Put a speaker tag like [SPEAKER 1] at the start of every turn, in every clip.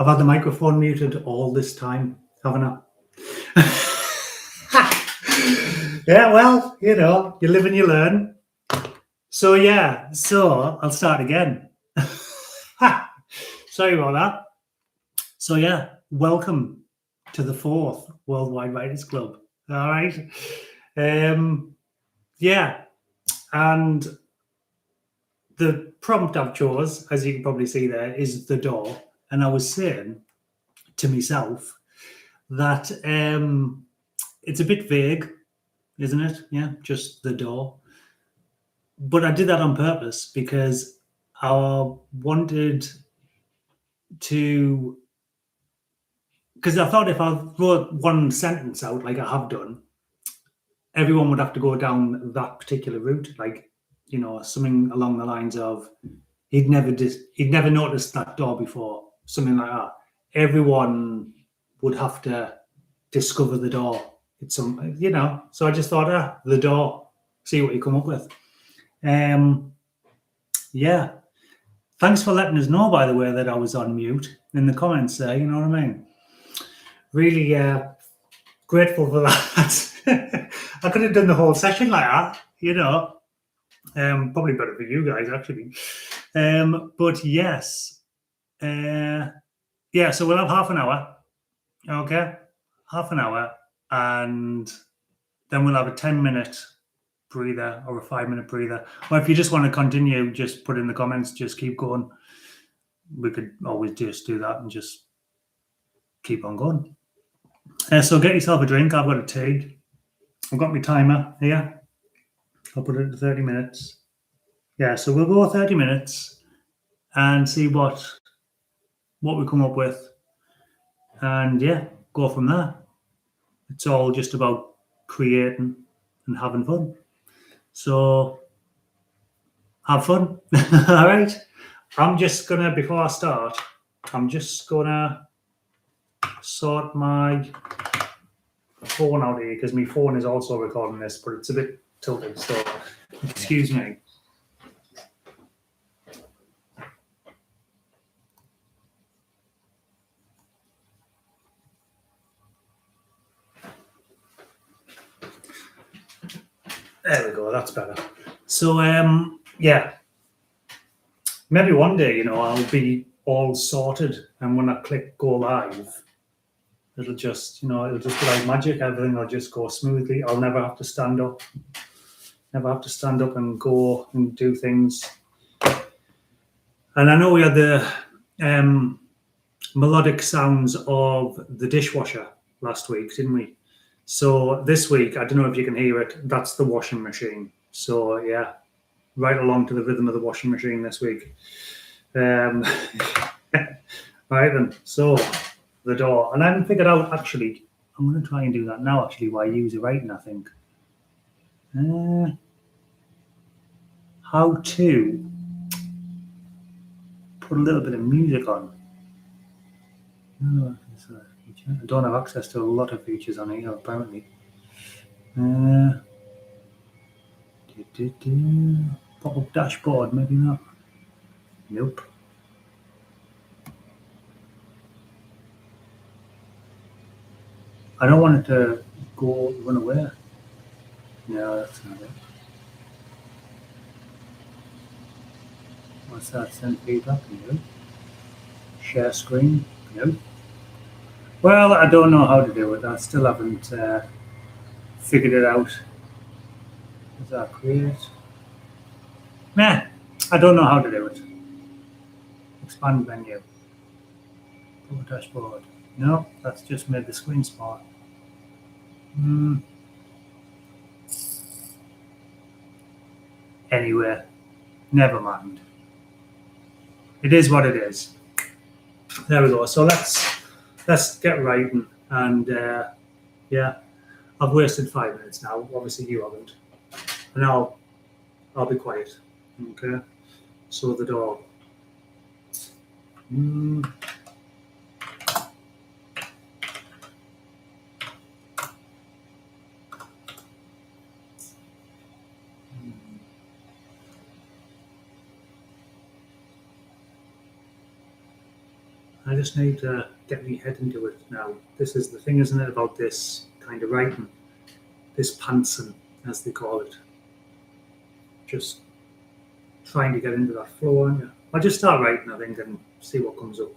[SPEAKER 1] I've had the microphone muted all this time, haven't I? Yeah, well, you know, you live and you learn. So yeah, so I'll start again. Sorry about that. So yeah, welcome to the 4th Worldwide Writers Club. All right. Yeah, and the prompt I've chose, as you can probably see there, is the door. And I was saying to myself that it's a bit vague, isn't it? Yeah, just the door. But I did that on purpose because I wanted to, because I thought if I wrote one sentence out like I have done, everyone would have to go down that particular route, like, you know, something along the lines of he'd never noticed that door before, something like that. Everyone would have to discover the door. It's some, you know. So I just thought, the door. See what you come up with. Yeah. Thanks for letting us know, by the way, that I was on mute in the comments there. You know what I mean? Really grateful for that. I could have done the whole session like that, you know. Probably better for you guys, actually. But yes. Yeah, so we'll have half an hour. Okay? Half an hour. And then we'll have a 10-minute breather or a 5-minute breather. Or if you just want to continue, just put in the comments, just keep going. We could always just do that and just keep on going. So get yourself a drink. I've got a tea. I've got my timer here. I'll put it to 30 minutes. Yeah, so we'll go 30 minutes and see what we come up with. And yeah, go from there. It's all just about creating and having fun. So have fun. All right. I'm just gonna, before I start, I'm just gonna sort my phone out here because my phone is also recording this, but it's a bit tilted, so excuse me. There we go, that's better. So yeah, maybe one day, you know, I'll be all sorted, and when I click go live, it'll just, you know, it'll just be like magic. Everything will just go smoothly. I'll never have to stand up. Never have to stand up and go and do things. And I know we had the melodic sounds of the dishwasher last week, didn't we? So this week, I don't know if you can hear it, that's the washing machine. So yeah, right along to the rhythm of the washing machine this week. Right then, so the door. And I haven't figured out, actually, I'm going to try and do that now, actually, while you use writing, I think. How to put a little bit of music on. I don't have access to a lot of features on here, apparently. Pop-up dashboard, maybe not. Nope. I don't want it to run away. No, that's not it. What's that? Send feedback? No. Share screen? No. Well, I don't know how to do it. I still haven't figured it out. Does that create? Nah, I don't know how to do it. Expand menu. Pop-up dashboard. No, that's just made the screen small. Anyway, never mind. It is what it is. There we go. So let's get writing. And yeah, I've wasted 5 minutes now. Obviously you haven't. And I'll be quiet. Okay. So the door. I just need to get my head into it now. This is the thing, isn't it, about this kind of writing, this pantsing, as they call it. Just trying to get into that flow, aren't you? I'll just start writing, I think, and see what comes up.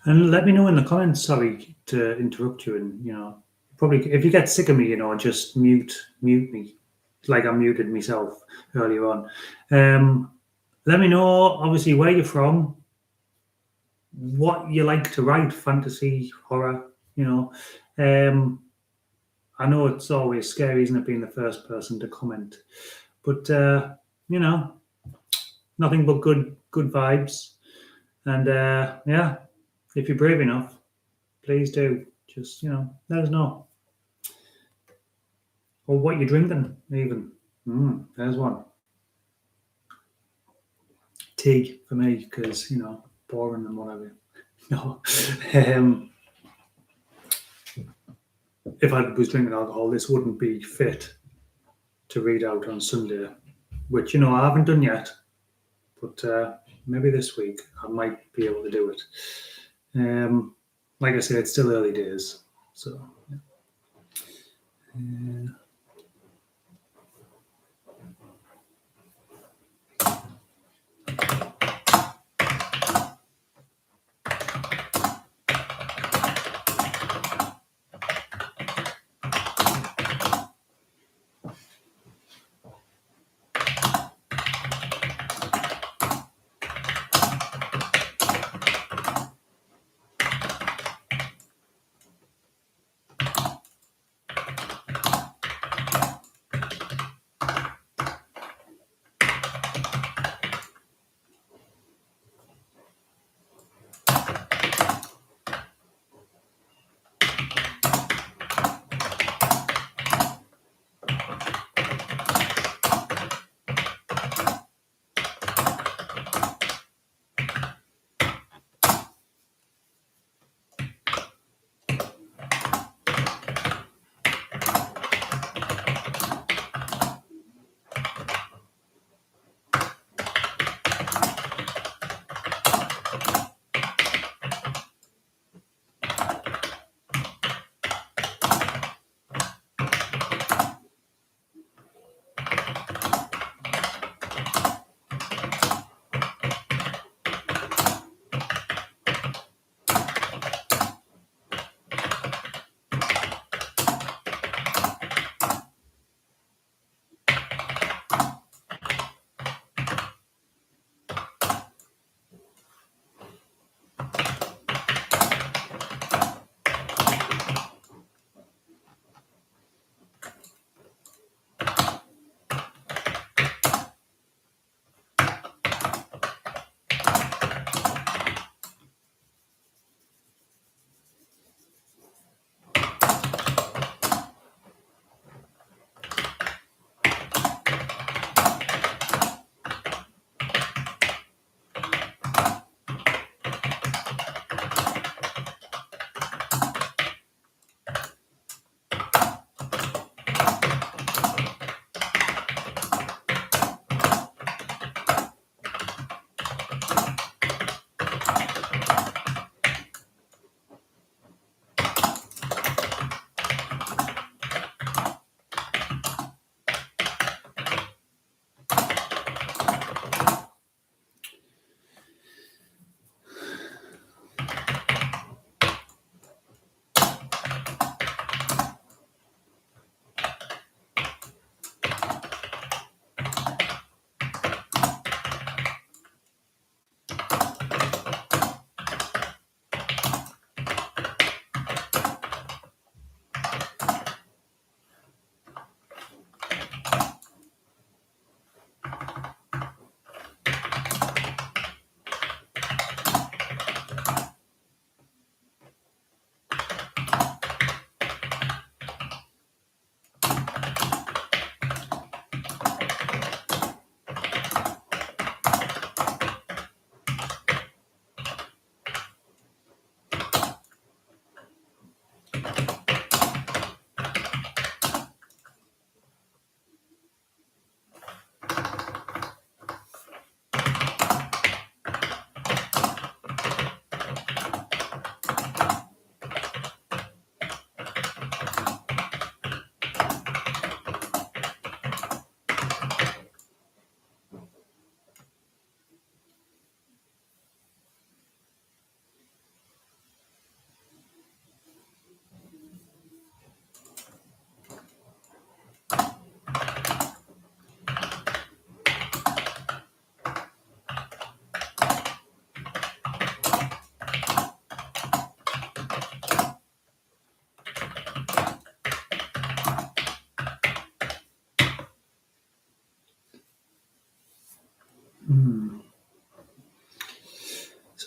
[SPEAKER 1] And let me know in the comments. Sorry to interrupt you, and probably if you get sick of me, just mute me, like I muted myself earlier on. Let me know, obviously, where you're from, what you like to write, fantasy, horror. I know it's always scary, isn't it, being the first person to comment, but nothing but good vibes, and yeah. If you're brave enough, please do. Just, let us know. Or what you're drinking, even. There's one. Tea for me, because, boring and whatever. No. If I was drinking alcohol, this wouldn't be fit to read out on Sunday, which, I haven't done yet. But maybe this week I might be able to do it. Like I said, it's still early days, so yeah.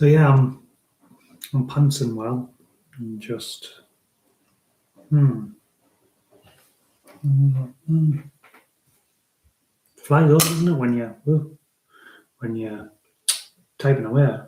[SPEAKER 1] So yeah, I'm pantsing well, and just flies up, doesn't it, when you're typing away.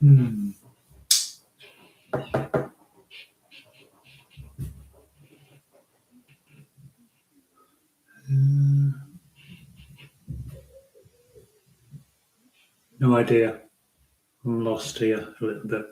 [SPEAKER 1] Hmm. No idea. I'm lost here a little bit.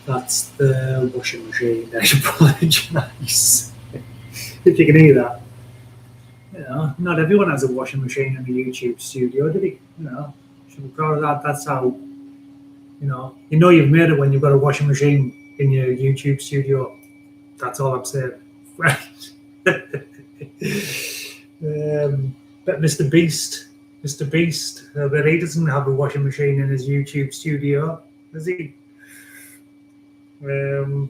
[SPEAKER 1] That's the washing machine. I apologise if you can hear that. You know, not everyone has a washing machine in the YouTube studio, did he? You know, should be proud of that. That's how you know you've made it when you've got a washing machine in your YouTube studio. That's all I'm saying. Right. But Mr. Beast, but he doesn't have a washing machine in his YouTube studio, does he? Anyway.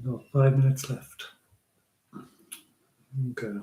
[SPEAKER 1] Got 5 minutes left. Okay.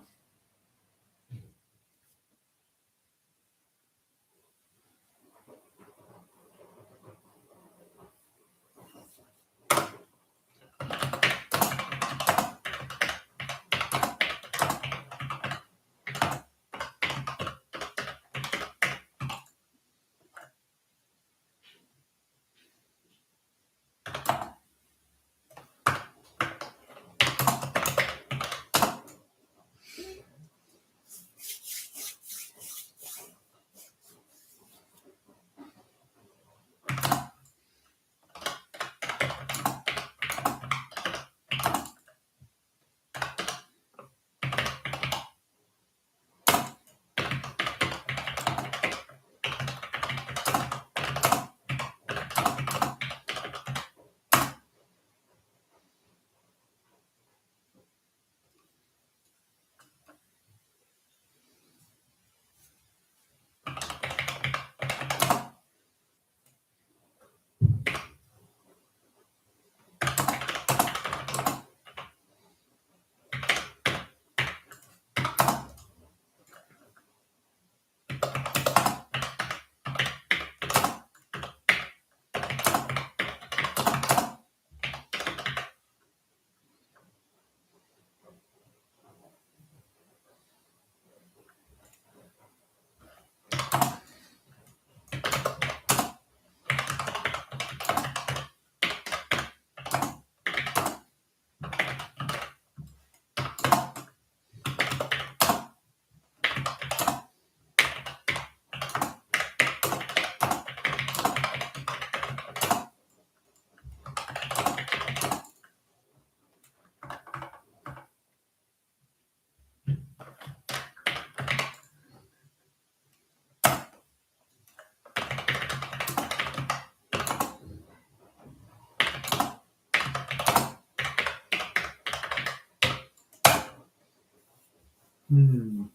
[SPEAKER 1] We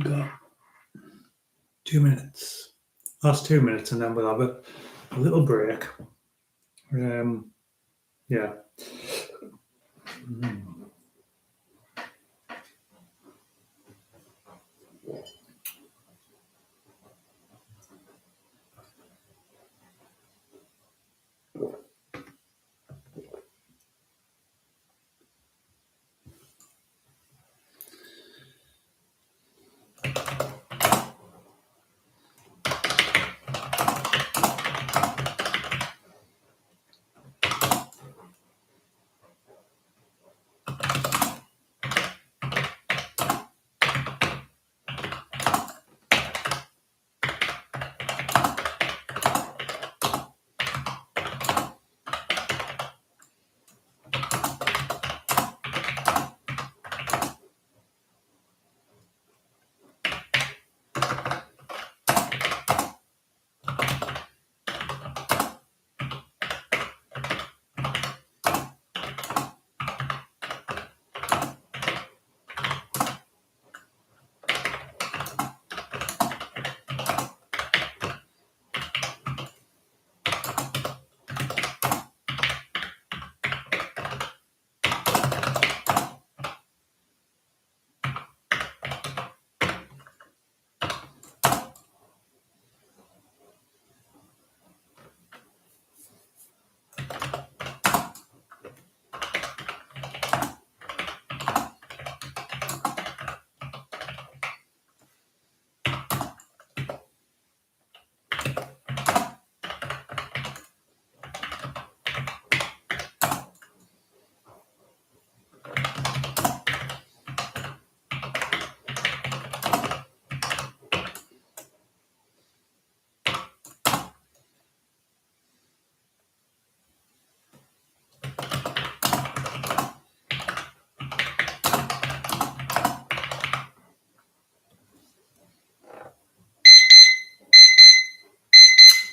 [SPEAKER 1] got 2 minutes. Last 2 minutes, and then we'll have a little break. Yeah.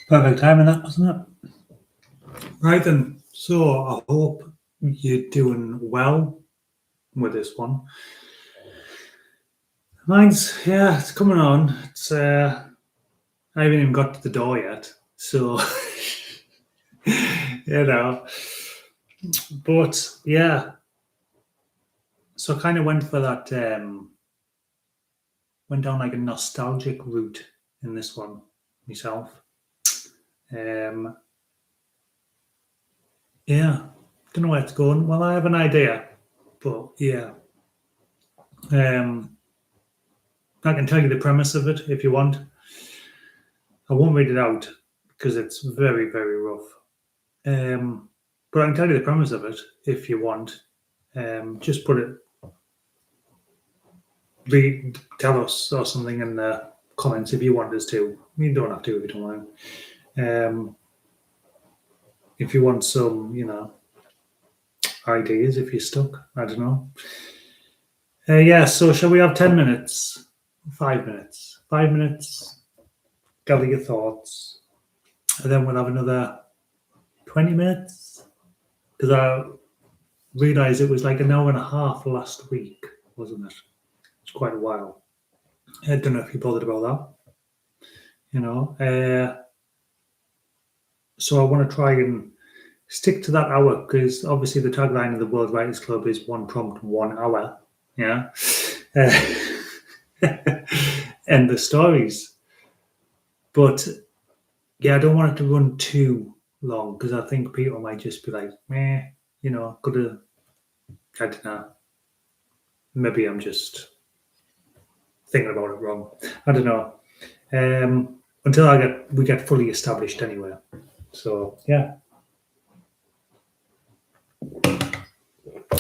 [SPEAKER 1] Perfect timing, that, wasn't it? Right then. So I hope you're doing well with this one. Mine's, yeah, it's coming on. It's I haven't even got to the door yet, so you know. But yeah, so I kind of went for that. Went down like a nostalgic route in this one myself. Yeah, don't know where it's going. Well, I have an idea, but yeah, I can tell you the premise of it if you want. I won't read it out because it's very, very rough. But I can tell you the premise of it if you want. Just put it, tell us or something in the comments if you want us to. You don't have to if you don't want. If you want some, ideas, if you're stuck, I don't know. Yeah, so shall we have 10 minutes? 5 minutes. 5 minutes, gather your thoughts. And then we'll have another 20 minutes. Because I realised it was like an hour and a half last week, wasn't it? It's quite a while. I don't know if you bothered about that. So I want to try and stick to that hour because obviously the tagline of the World Writers Club is 1 prompt, 1 hour. Yeah. And the stories. But yeah, I don't want it to run too long because I think people might just be like, could have, I don't know. Maybe I'm just thinking about it wrong. I don't know. Until we get fully established anyway. So yeah.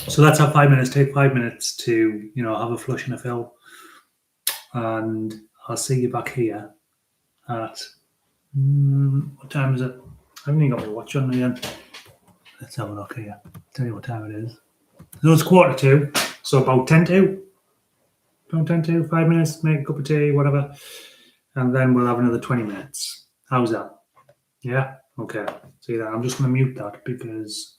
[SPEAKER 1] So let's have 5 minutes. Take 5 minutes to have a flush and a fill, and I'll see you back here at what time is it? I haven't even got my watch on me yet. Let's have a look here. Tell you what time it is. So it's 1:45. So about 10 to. About 10 to. 5 minutes. Make a cup of tea, whatever, and then we'll have another 20 minutes. How's that? Yeah. Okay. See that? I'm just going to mute that because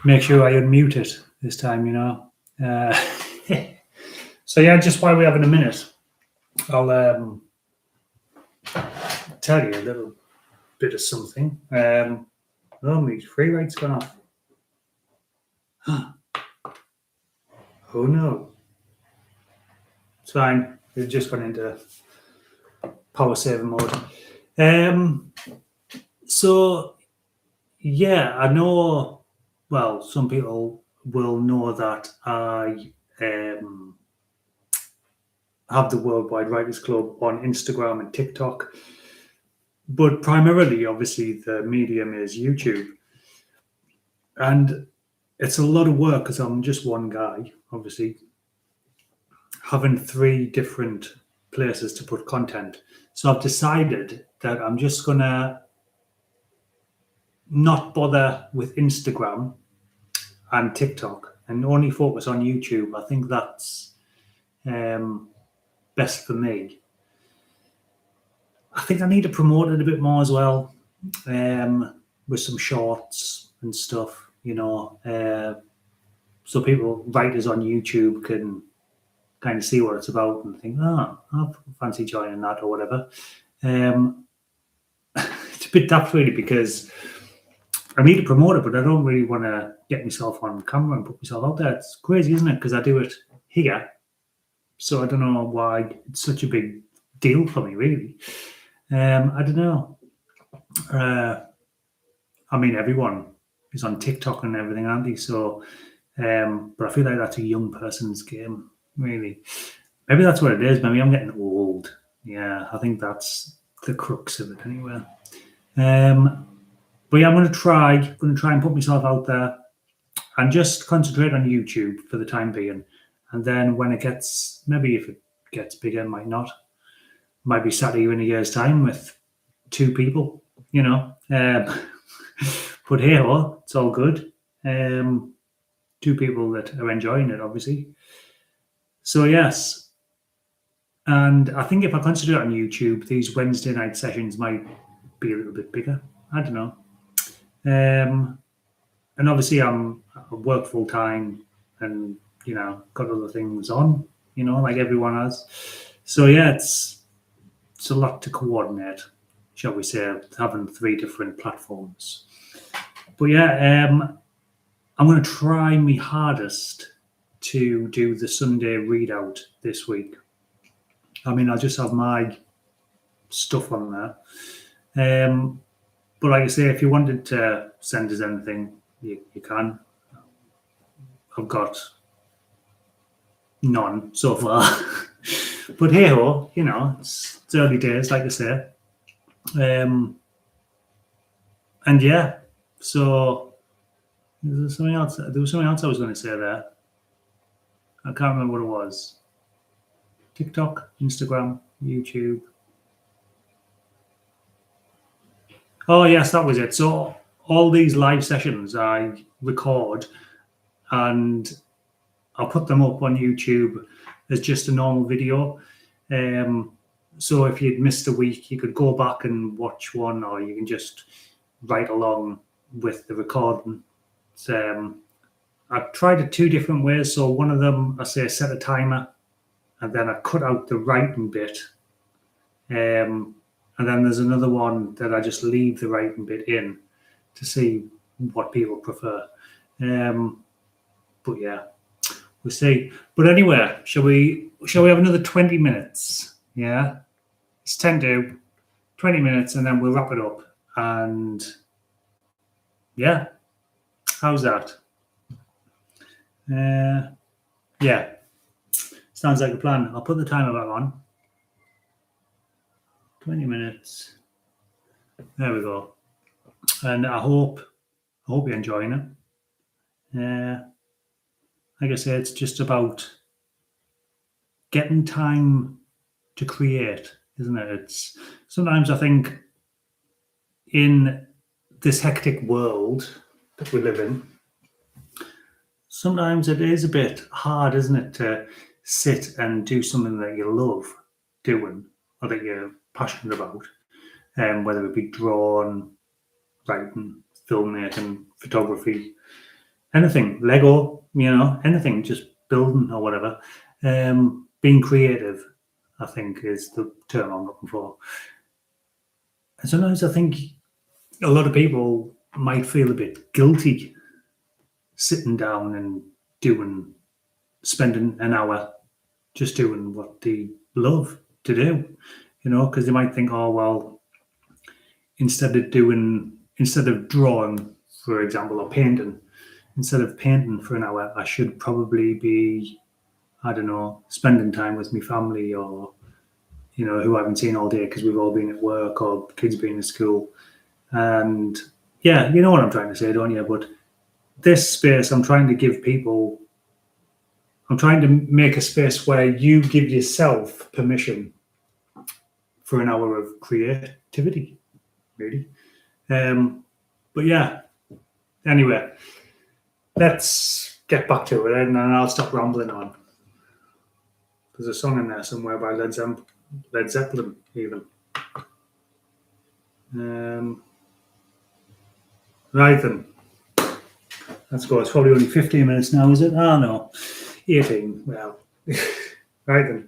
[SPEAKER 1] make sure I unmute it this time, you know. So yeah, just while we have in a minute, I'll tell you a little bit of something. Oh, my free rate's gone off. Oh no. It's fine. We've just gone into power saving mode. So yeah, I know. Well, some people will know that I have the Worldwide Writers Club on Instagram and TikTok, but primarily, obviously, the medium is YouTube, and it's a lot of work because I'm just one guy, obviously, having 3 different places to put content. So I've decided that I'm just gonna not bother with Instagram and TikTok and only focus on YouTube. I think that's best for me. I think I need to promote it a bit more as well, with some shorts and stuff, you know, so people, writers on YouTube, can kind of see what it's about and think, oh, I fancy joining that or whatever. It's a bit daft, really, because I need to promote it, but I don't really want to get myself on camera and put myself out there. It's crazy, isn't it? Because I do it here. So I don't know why it's such a big deal for me, really. I don't know. I mean, everyone is on TikTok and everything, aren't they? So, but I feel like that's a young person's game, really. Maybe that's what it is. Maybe I'm getting old. Yeah, I think that's the crux of it, anyway. But yeah, I'm going to try and put myself out there and just concentrate on YouTube for the time being. And then when it gets, maybe if it gets bigger, might not. Might be sat here in a year's time with 2 people, you know. But hey, it's all good. 2 people that are enjoying it, obviously. So yes. And I think if I concentrate on YouTube, these Wednesday night sessions might be a little bit bigger. I don't know. And obviously I work full time and, you know, got other things on, you know, like everyone has. So yeah, it's a lot to coordinate, shall we say, having 3 different platforms. But yeah, I'm going to try my hardest to do the Sunday readout this week. I mean, I'll just have my stuff on there. But like I say, if you wanted to send us anything, you can. I've got none so far. But hey ho, you know, it's early days, like I say. And yeah, so there was something else I was going to say there. I can't remember what it was. TikTok, Instagram, YouTube. Oh yes, that was it. So all these live sessions I record and I'll put them up on YouTube as just a normal video. So if you'd missed a week, you could go back and watch one, or you can just write along with the recording. I've tried it 2 different ways. So one of them, I say set a timer, and then I cut out the writing bit. And then there's another one that I just leave the writing bit in to see what people prefer. But yeah, we'll see. But anyway, shall we have another 20 minutes? Yeah, it's 10 to 20 minutes, and then we'll wrap it up. And yeah, how's that? Yeah, sounds like a plan. I'll put the timer back on. 20 minutes. There we go. And I hope you're enjoying it. Like I say, it's just about getting time to create, isn't it? It's sometimes I think in this hectic world that we live in, sometimes it is a bit hard, isn't it, to sit and do something that you love doing or that you're passionate about, whether it be drawing, writing, filmmaking, photography, anything, Lego, anything, just building or whatever. Being creative, I think, is the term I'm looking for. And sometimes I think a lot of people might feel a bit guilty sitting down and spending an hour just doing what they love to do, because they might think, oh, well, instead of drawing, for example, or painting, instead of painting for an hour, I should probably be, I don't know, spending time with my family, or who I haven't seen all day because we've all been at work or kids being in school. And yeah, you know what I'm trying to say, don't you? But this space, I'm trying to make a space where you give yourself permission for an hour of creativity, really. But yeah, anyway, let's get back to it, and I'll stop rambling on. There's a song in there somewhere by Led Zeppelin, even. Right then, let's go. It's probably only 15 minutes now, is it? Oh, no, 18. Well, right then.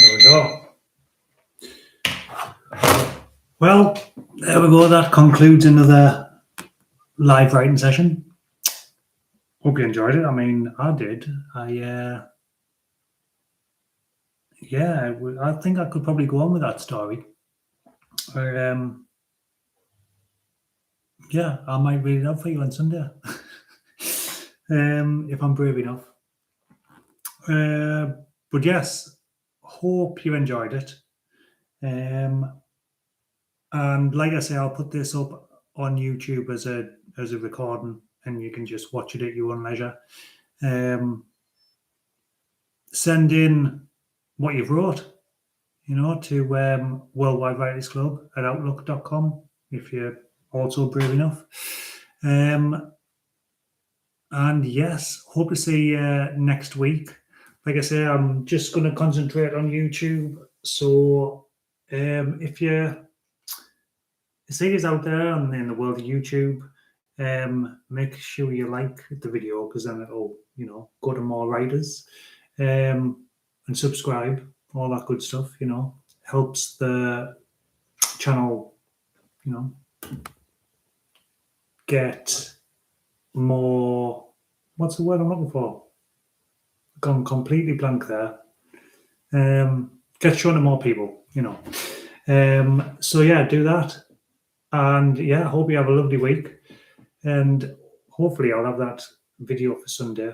[SPEAKER 1] There we go. Well, there we go. That concludes another live writing session. Hope you enjoyed it. I mean, I did. Yeah, I think I could probably go on with that story. Yeah, I might read it out for you on Sunday. If I'm brave enough. But yes, hope you enjoyed it. And like I say, I'll put this up on YouTube as a recording, and you can just watch it at your own leisure. Send in what you've wrote, to worldwidewritersclub at outlook.com if you're also brave enough. And yes, hope to see you next week. Like I say, I'm just going to concentrate on YouTube. So if you see us out there and in the world of YouTube, make sure you like the video, because then it'll, go to more writers, and subscribe, all that good stuff, helps the channel, get more, what's the word I'm looking for? Gone completely blank there. Get shown to more people, so yeah, do that. And yeah, hope you have a lovely week. And hopefully I'll have that video for Sunday,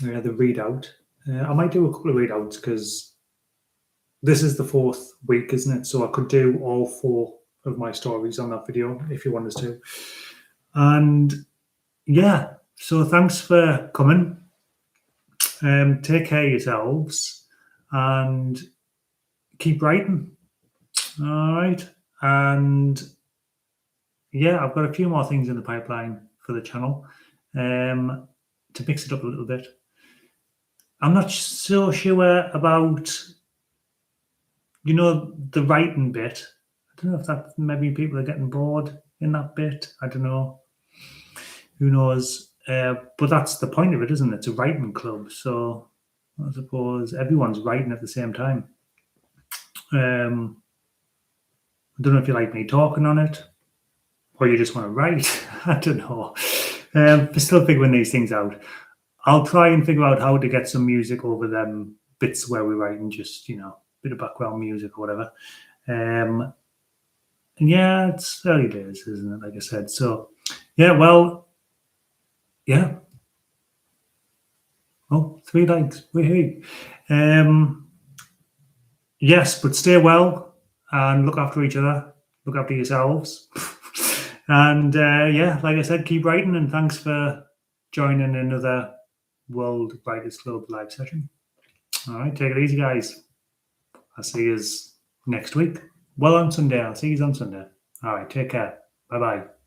[SPEAKER 1] the readout. I might do a couple of readouts, because this is the 4th week, isn't it? So I could do all 4 of my stories on that video if you want us to. And yeah, so thanks for coming. Take care of yourselves and keep writing. All right. And yeah, I've got a few more things in the pipeline for the channel, to mix it up a little bit. I'm not so sure about, the writing bit. I don't know if that, maybe people are getting bored in that bit. I don't know. Who knows? But that's the point of it, isn't it? It's a writing club. So I suppose everyone's writing at the same time. I don't know if you like me talking on it, or you just want to write. I don't know. We're still figuring these things out. I'll try and figure out how to get some music over them bits where we're writing, just, bit of background music or whatever. And yeah, it's early days, isn't it? Like I said. So yeah, well, yeah. Oh, 3 likes. Woohoo. Yes, but stay well and look after each other. Look after yourselves. And yeah, like I said, keep writing, and thanks for joining another World Writers Club live session. All right, take it easy, guys. I'll see you next week. Well, on Sunday. I'll see you on Sunday. All right, take care. Bye-bye.